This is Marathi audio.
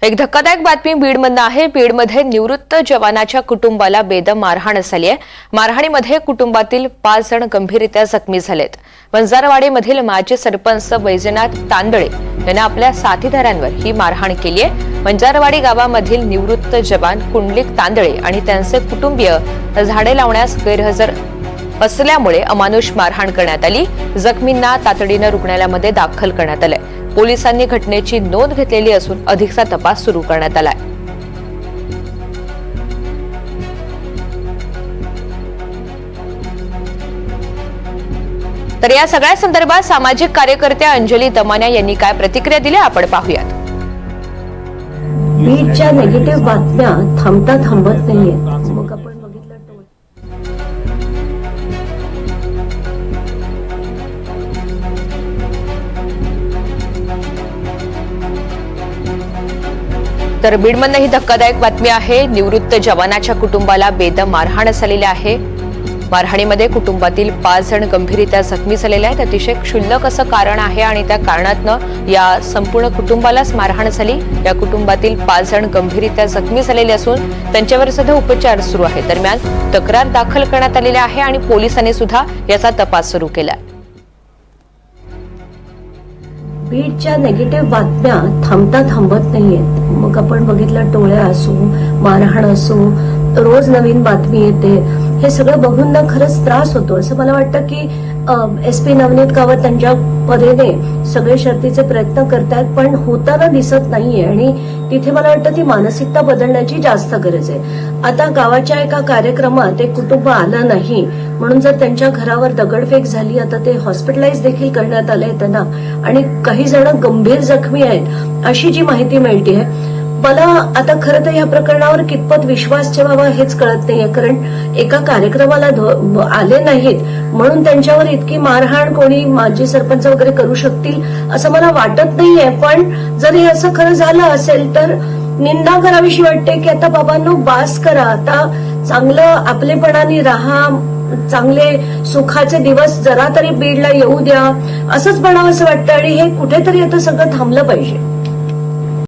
एक धक्कादायक बातमी बीडमधून आहे। बीडमध्ये निवृत्त जवानाच्या कुटुंबाला बेदम मारहाण झाली आहे। मारहाणीमध्ये कुटुंबातील 5 जण गंभीररित्या जखमी झालेत। वंजारवाडीमधील माजी सरपंच वैजनाथ तांदळे यांनी आपल्या साथीदारांवर ही मारहाण केली आहे। वंजारवाडी गावामधील निवृत्त जवान कुंडलिक तांदळे आणि त्यांचे कुटुंबीय झाडे लावण्यास गैरहजर असल्यामुळे अमानुष मारहाण करण्यात आली। जखमींना तातडीने रुग्णालयामध्ये दाखल करण्यात आले। पोलिसांनी घटनेची नोंद घेतलेली असून अधिकचा तपास सुरू करण्यात आलाय। तर या सगळ्या संदर्भात सामाजिक कार्यकर्त्या अंजली दमानिया यांनी काय प्रतिक्रिया दिली आपण पाहूयात। बीडच्या नेगेटिव्ह बातम्या थांबत नाहीये। मग आपण तर बीडमधून ही धक्कादायक बातमी आहे। निवृत्त जवानाच्या कुटुंबाला बेदम मारहाण झालेली आहे। मारहाणीमध्ये कुटुंबातील 5 जण गंभीररित्या जखमी झालेले आहेत। अतिशय क्षुल्लक असं कारण आहे आणि त्या कारणातनं या संपूर्ण कुटुंबालाच मारहाण झाली। या कुटुंबातील 5 जण गंभीररित्या जखमी झालेले असून त्यांच्यावर सध्या उपचार सुरू आहेत। दरम्यान तक्रार दाखल करण्यात आलेली आहे आणि पोलिसांनी सुद्धा याचा तपास सुरू केला। बीडच्या नेगेटिव्ह बातम्या थांबत नाहीयेत। मग आपण बघितलं टोळ्या असो, मारहाण असो, रोज नवीन बातमी येते। हे सगळं बघून ना खरंच त्रास होतो। असं मला वाटतं की SP नवनीत कावत त्यांच्या परीने सगळे शर्तीचे प्रयत्न करतायत, पण होताना दिसत नाहीये आणि तिथे मला वाटतं ती मानसिकता बदलण्याची जास्त गरज आहे। आता गावाच्या एका कार्यक्रमात एक कुटुंब आलं नाही म्हणून जर त्यांच्या घरावर दगडफेक झाली, आता ते हॉस्पिटलाइज देखील करण्यात आलंय त्यांना आणि काही जण गंभीर जखमी आहेत अशी जी माहिती मिळते। मला आता खरं तर या प्रकरणावर कितपत विश्वास ठेवावा हेच कळत नाहीये, कारण एका कार्यक्रमाला आले नाहीत म्हणून त्यांच्यावर इतकी मारहाण कोणी माजी सरपंच वगैरे करू शकतील असं मला वाटत नाहीये। पण जर हे असं खरं झालं असेल तर निंदा करावीशी वाटते की आता बाबांनो बास करा, आता चांगलं आपलेपणाने राहा, चांगले सुखाचे दिवस जरा तरी बीडला येऊ द्या असंच म्हणावं असं वाटतं आणि हे कुठेतरी आता सगळं थांबलं पाहिजे।